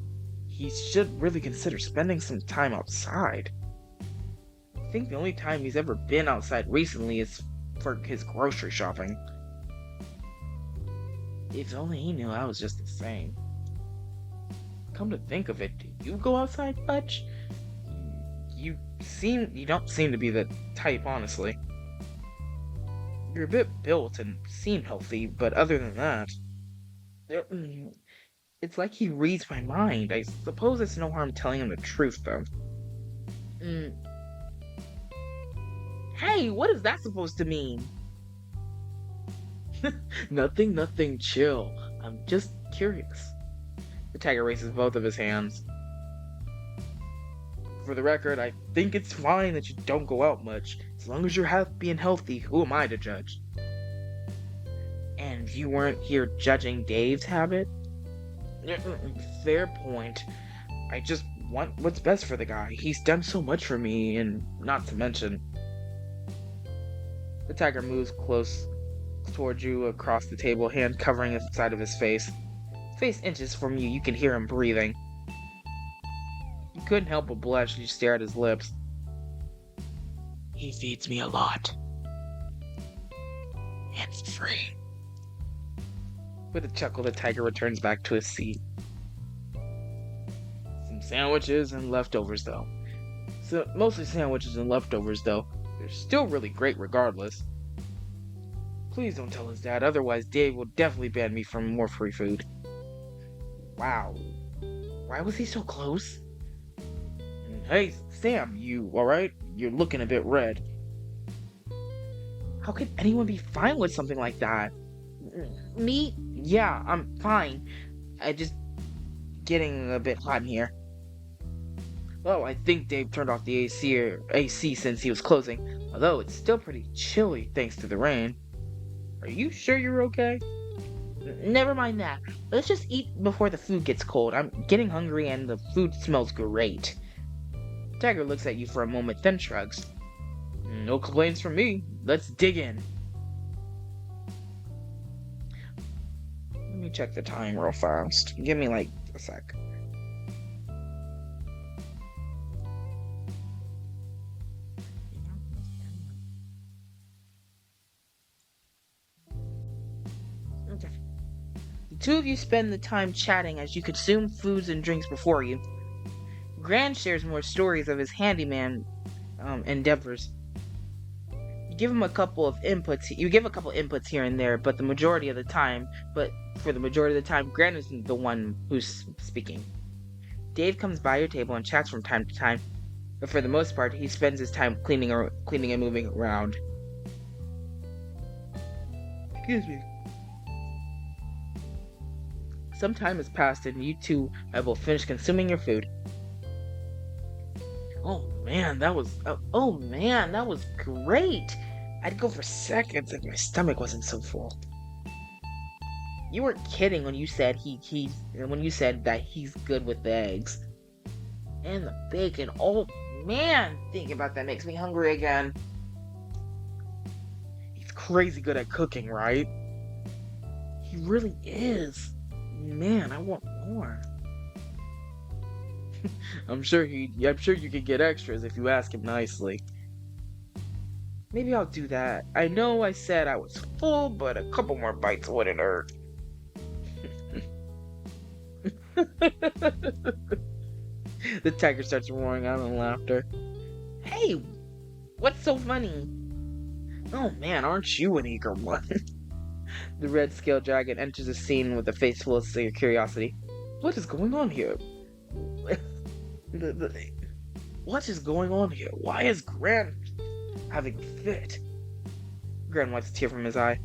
Speaker 2: he should really consider spending some time outside. I think the only time he's ever been outside recently is for his grocery shopping. If only he knew I was just the same. Come to think of it, do you go outside much? You don't seem to be the type, honestly. You're a bit built and seem healthy, but other than that, it's like he reads my mind. I suppose it's no harm telling him the truth, though. Hey, what is that supposed to mean? Nothing, chill. I'm just curious. The tiger raises both of his hands. For the record, I think it's fine that you don't go out much. As long as you're happy and healthy, who am I to judge? And you weren't here judging Dave's habit? Fair point. I just want what's best for the guy. He's done so much for me, and not to mention... The tiger moves close towards you across the table, hand covering the side of his face. His face inches from you can hear him breathing. You couldn't help but blush as you stare at his lips. He feeds me a lot. And it's free. With a chuckle, the tiger returns back to his seat. Some sandwiches and leftovers, though. So, mostly sandwiches and leftovers, though. They're still really great regardless. Please don't tell his dad, otherwise Dave will definitely ban me from more free food. Wow. Why was he so close? Hey, Sam, you alright? You're looking a bit red. How could anyone be fine with something like that? Me? Yeah, I'm fine. I just getting a bit hot in here. Well, I think Dave turned off the AC since he was closing, although it's still pretty chilly thanks to the rain. Are you sure you're okay? Never mind that. Let's just eat before the food gets cold. I'm getting hungry and the food smells great. Tiger looks at you for a moment, then shrugs. No complaints from me. Let's dig in. me check the time real fast. Give me like a sec. Okay. The two of you spend the time chatting as you consume foods and drinks before you. Gran shares more stories of his handyman endeavors. You give a couple inputs here and there, but for the majority of the time, Gran is the one who's speaking. Dave comes by your table and chats from time to time, but for the most part, he spends his time cleaning and moving around. Excuse me. Some time has passed, and you two have both finished consuming your food. Oh man, that was great. I'd go for seconds if my stomach wasn't so full. You weren't kidding when you said that he's good with the eggs and the bacon. Oh man, thinking about that makes me hungry again. He's crazy good at cooking, right? He really is. Man, I want more. I'm sure you could get extras if you ask him nicely. Maybe I'll do that. I know I said I was full, but a couple more bites wouldn't hurt. The tiger starts roaring out in laughter. Hey, what's so funny? Oh man, aren't you an eager one? The red scale dragon enters the scene with a face full of curiosity. What is going on here? What is going on here? Why is Gran having a fit? Gran wipes a tear from his eye.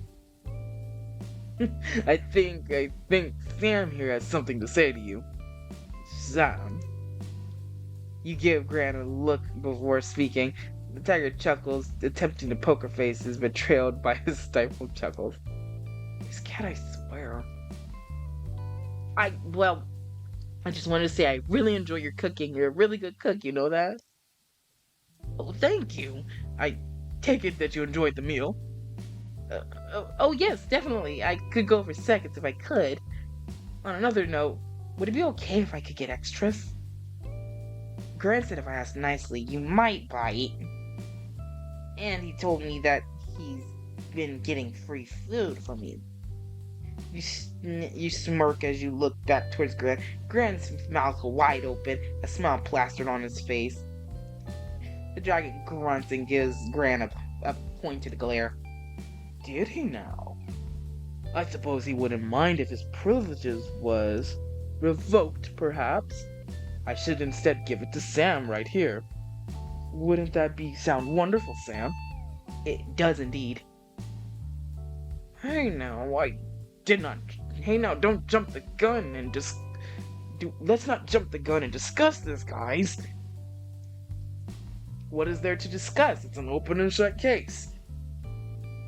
Speaker 2: I think Sam here has something to say to you. Sam? You give Gran a look before speaking. The tiger chuckles, attempting to poker face is betrayed by his stifled chuckles. This cat, I swear. I just wanted to say I really enjoy your cooking. You're a really good cook, you know that? Oh, thank you. I take it that you enjoyed the meal. Oh, yes, definitely. I could go for seconds if I could. On another note, would it be okay if I could get extras? Gran said if I asked nicely, you might bite. And he told me that he's been getting free food from you. You smirk as you look back towards Gran. Gran's mouth wide open, a smile plastered on his face. The dragon grunts and gives Gran a pointed glare. Did he now? I suppose he wouldn't mind if his privileges was revoked, perhaps. I should instead give it to Sam right here. Wouldn't that sound wonderful, Sam? It does indeed. Hey now, don't jump the gun and let's not jump the gun and discuss this, guys. What is there to discuss? It's an open and shut case.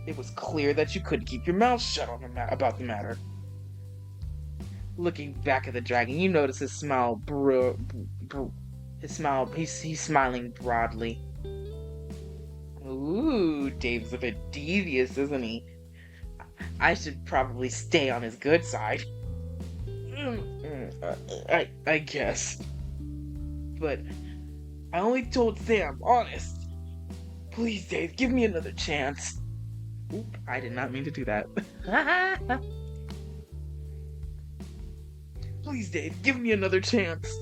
Speaker 2: It was clear that you couldn't keep your mouth shut about the matter. Looking back at the dragon, you notice his smile. He's smiling broadly. Ooh, Dave's a bit devious, isn't he? I should probably stay on his good side. I guess. But I only told Sam, honest. Please, Dave, give me another chance. Oop, I did not mean to do that. Please, Dave, give me another chance.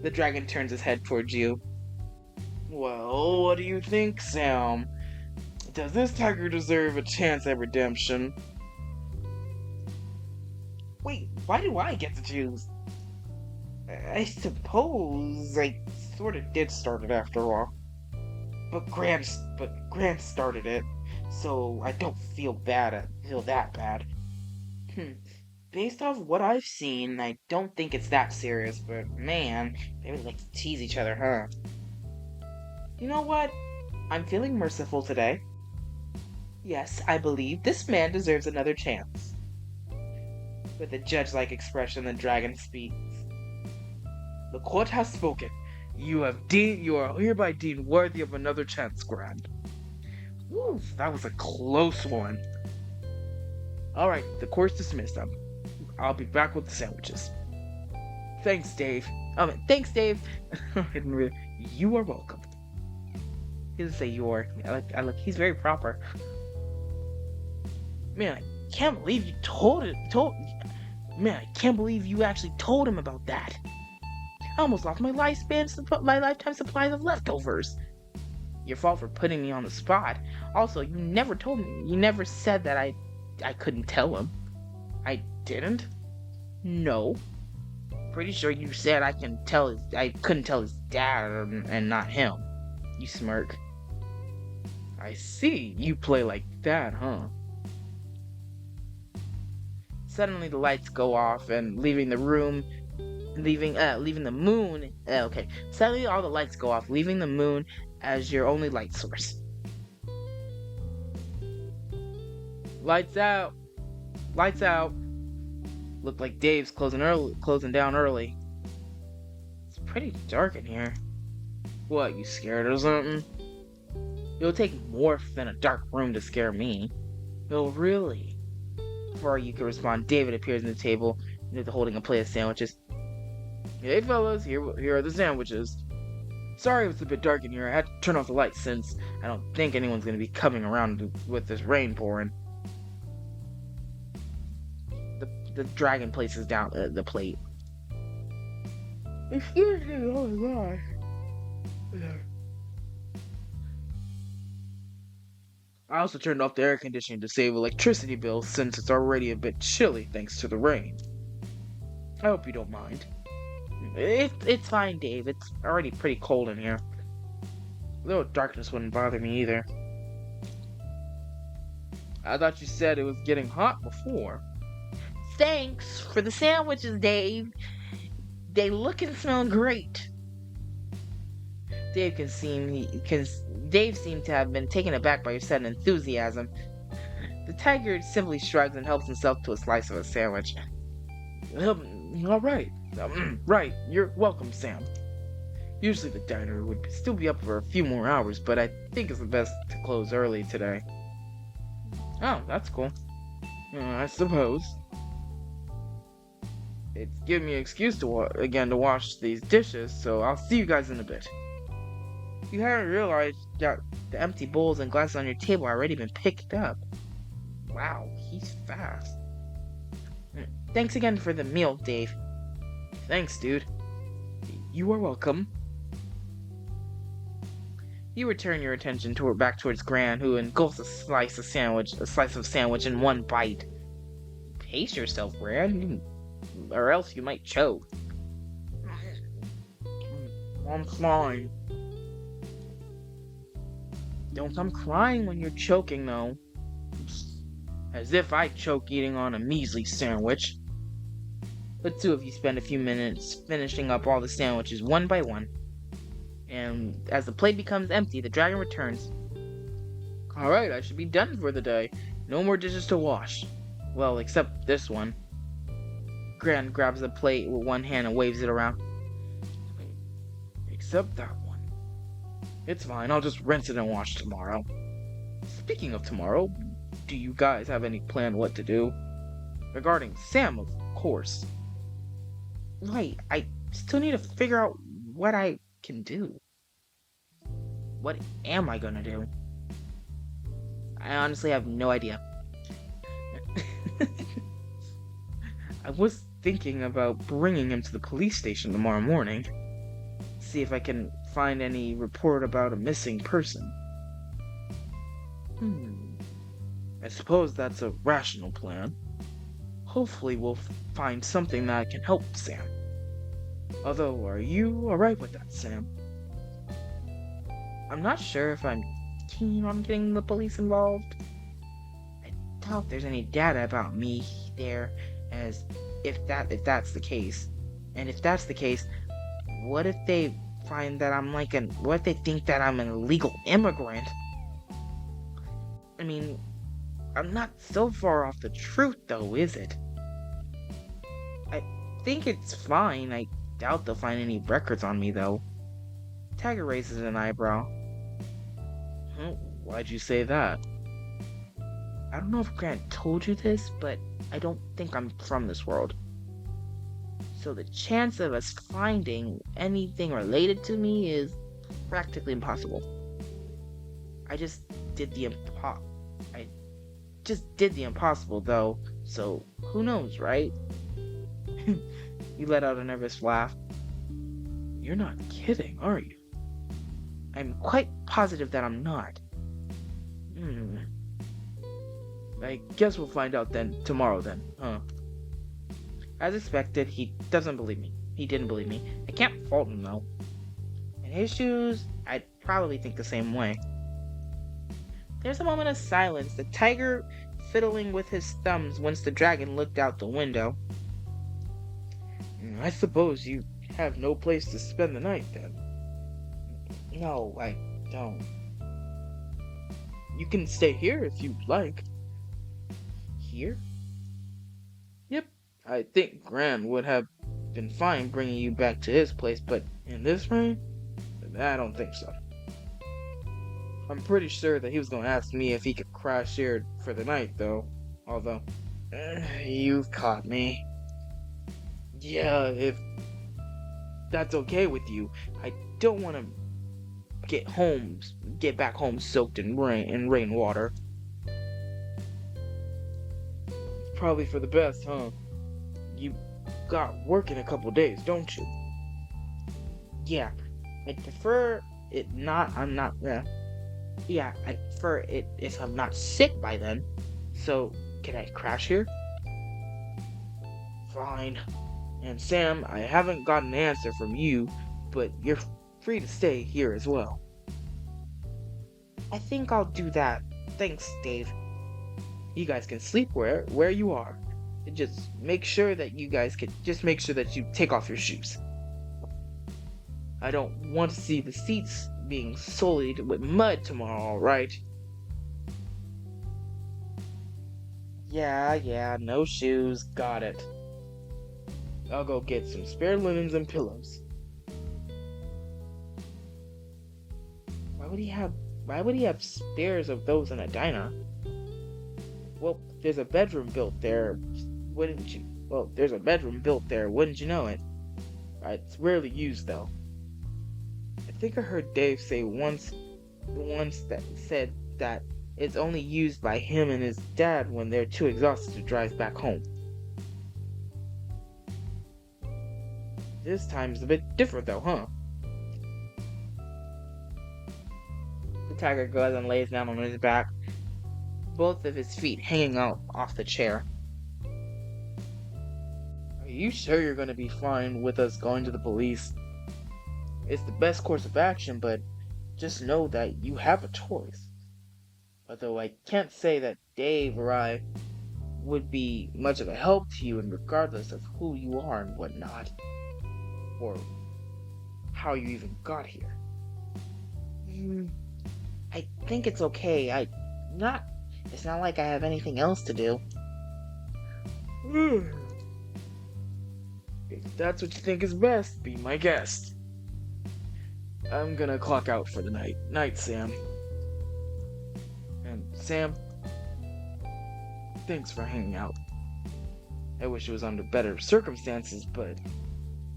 Speaker 2: The dragon turns his head towards you. Well, what do you think, Sam? Does this tiger deserve a chance at redemption? Wait, why do I get to choose? I suppose I sort of did start it after all. But Gran started it, so I don't feel that bad. Based off what I've seen, I don't think it's that serious, but man, they would like to tease each other, huh? You know what? I'm feeling merciful today. Yes, I believe this man deserves another chance. With a judge-like expression, the dragon speaks. The court has spoken. You are hereby deemed worthy of another chance, Gran. Woo, that was a close one. Alright, the court's dismissed. I'll be back with the sandwiches. Thanks, Dave. Thanks, Dave. You are welcome. He doesn't say you are. He's very proper. Man, I can't believe you Man, I can't believe you actually told him about that. I almost lost my lifetime supplies of leftovers. Your fault for putting me on the spot. Also, you never told me. You never said that I couldn't tell him. I didn't? No. Pretty sure you said I couldn't tell his dad and not him. You smirk. I see. You play like that, huh? Suddenly the lights go off and leaving the moon. Okay. Suddenly all the lights go off, leaving the moon as your only light source. Lights out. Lights out. Look like Dave's closing down early. It's pretty dark in here. What, you scared or something? It'll take more than a dark room to scare me. Oh, really? Before you can respond, David appears on the table, holding a plate of sandwiches. Hey fellas, here are the sandwiches. Sorry it's a bit dark in here. I had to turn off the lights since I don't think anyone's going to be coming around with this rain pouring. The dragon places down the plate. Excuse me, oh my gosh. I also turned off the air conditioning to save electricity bills since it's already a bit chilly thanks to the rain. I hope you don't mind. It's fine, Dave. It's already pretty cold in here. A little darkness wouldn't bother me either. I thought you said it was getting hot before. Thanks for the sandwiches, Dave. They look and smell great. Dave seemed to have been taken aback by your sudden enthusiasm. The tiger simply shrugs and helps himself to a slice of a sandwich. All right. Right. You're welcome, Sam. Usually the diner would still be up for a few more hours, but I think it's best to close early today. Oh, that's cool. I suppose. It's giving me an excuse to wash these dishes, so I'll see you guys in a bit. You haven't realized that the empty bowls and glasses on your table have already been picked up. Wow, he's fast. Thanks again for the meal, Dave. Thanks, dude. You are welcome. You return your attention back towards Gran, who engulfs a slice of sandwich in one bite. Pace yourself, Gran, or else you might choke. I'm fine. Don't come crying when you're choking, though. As if I'd choke eating on a measly sandwich. The two of you spend a few minutes finishing up all the sandwiches one by one. And as the plate becomes empty, the dragon returns. Alright, I should be done for the day. No more dishes to wash. Well, except this one. Gran grabs the plate with one hand and waves it around. Except that one. It's fine, I'll just rinse it and wash tomorrow. Speaking of tomorrow, do you guys have any plan what to do? Regarding Sam, of course. Right, I still need to figure out what I can do. What am I gonna do? I honestly have no idea. I was thinking about bringing him to the police station tomorrow morning. See if I can find any report about a missing person. I suppose that's a rational plan. Hopefully we'll find something that can help Sam. Although, are you alright with that, Sam? I'm not sure if I'm keen on getting the police involved. I doubt there's any data about me there, as if that's the case. And if that's the case, what if they find that what if they think that I'm an illegal immigrant? I mean, I'm not so far off the truth though, is it? I think it's fine. I doubt they'll find any records on me though. Tiger raises an eyebrow. Why'd you say that? I don't know if Grant told you this, but I don't think I'm from this world. So the chance of us finding anything related to me is practically impossible. I just did the I just did the impossible though, so who knows, right? You let out a nervous laugh. You're not kidding, are you? I'm quite positive that I'm not. Hmm. I guess we'll find out then tomorrow then, huh? As expected, he doesn't believe me. He didn't believe me. I can't fault him though. In his shoes, I'd probably think the same way. There's a moment of silence, the tiger fiddling with his thumbs once the dragon looked out the window. I suppose you have no place to spend the night then. No, I don't. You can stay here if you'd like. Here? Yep. I think Gran would have been fine bringing you back to his place, but in this rain, I don't think so. I'm pretty sure that he was going to ask me if he could crash here for the night, though. Although, you've caught me. Yeah, if that's okay with you, I don't want to get back home soaked in rainwater. Probably for the best, huh? You got work in a couple days, don't you? Yeah, I'd prefer it not. I'm not. Yeah, I'd prefer it if I'm not sick by then. So, can I crash here? Fine. And Sam, I haven't got an answer from you, but you're free to stay here as well. I think I'll do that. Thanks, Dave. You guys can sleep where you are. And just make sure that you take off your shoes. I don't want to see the seats being sullied with mud tomorrow, alright? Yeah, no shoes, got it. I'll go get some spare linens and pillows. Why would he have why would he have spares of those in a diner? Well, there's a bedroom built there, wouldn't you? Well, there's a bedroom built there, wouldn't you know it? It's rarely used though. I think I heard Dave say once that said that it's only used by him and his dad when they're too exhausted to drive back home. This time's a bit different though, huh? The tiger goes and lays down on his back, both of his feet hanging out off the chair. Are you sure you're gonna be fine with us going to the police? It's the best course of action, but just know that you have a choice. Although I can't say that Dave or I would be much of a help to you in regardless of who you are and whatnot, or how you even got here. Mm, I think it's okay. Not. It's not like I have anything else to do. If that's what you think is best, be my guest. I'm gonna clock out for the night. Night, Sam. And Sam, thanks for hanging out. I wish it was under better circumstances, but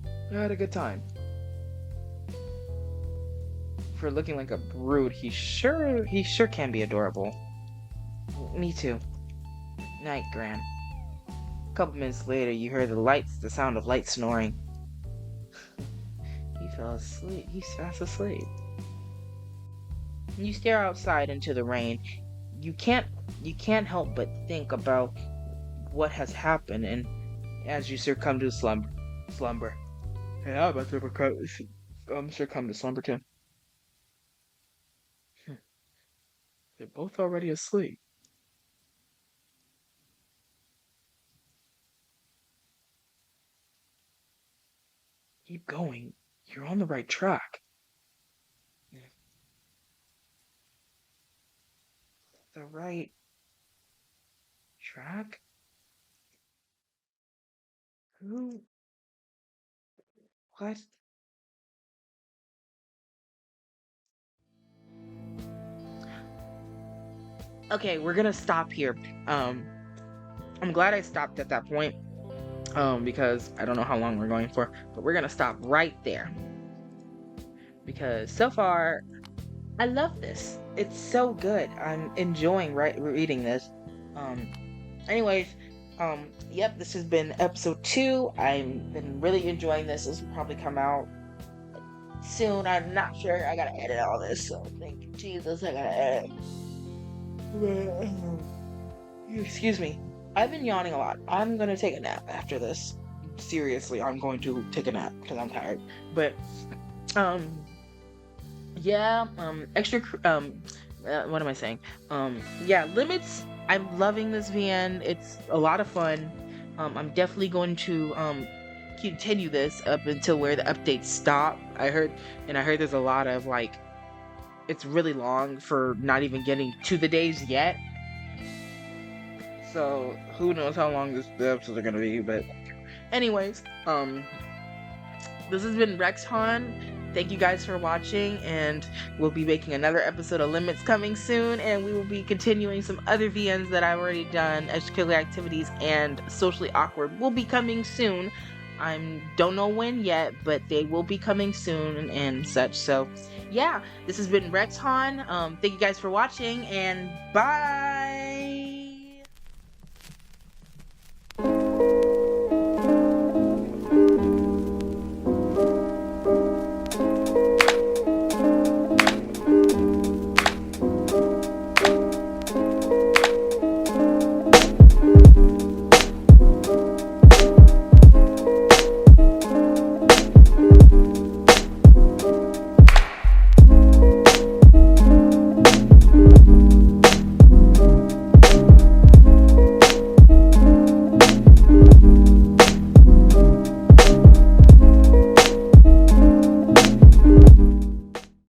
Speaker 2: I had a good time. For looking like a brood, he sure can be adorable. Me too. Night, Gran. A couple minutes later, you heard the sound of light snoring. He fell asleep. He's fast asleep. You stare outside into the rain. You can't, you can't help but think about what has happened, and as you succumb to slumber. Yeah, I'm about to succumb to slumber too. Hmm, they're both already asleep. Keep going. You're on the right track. The right track? Who? What? Okay, we're gonna stop here. Um, I'm glad I stopped at that point. Because I don't know how long we're going for, but we're gonna stop right there because so far I love this. It's so good. I'm enjoying reading this. Um, anyways, yep, this has been episode 2. I've been really enjoying this. This will probably come out soon. I'm not sure. I gotta edit all this, so thank you, Jesus. I gotta edit. Excuse me. I've been yawning a lot. I'm gonna take a nap after this. Seriously, I'm going to take a nap because I'm tired. But um yeah, what am I saying? Yeah, limits. I'm loving this van. It's a lot of fun. I'm definitely going to continue this up until where the updates stop. I heard there's a lot of like it's really long for not even getting to the days yet. So who knows how long the episodes are gonna be, but anyways, this has been Rexhon. Thank you guys for watching, and we'll be making another episode of Limits coming soon, and we will be continuing some other VNs that I've already done. Extracurricular activities and socially awkward will be coming soon. I don't know when yet, but they will be coming soon and such. So yeah, this has been Rexhon. Thank you guys for watching, and bye.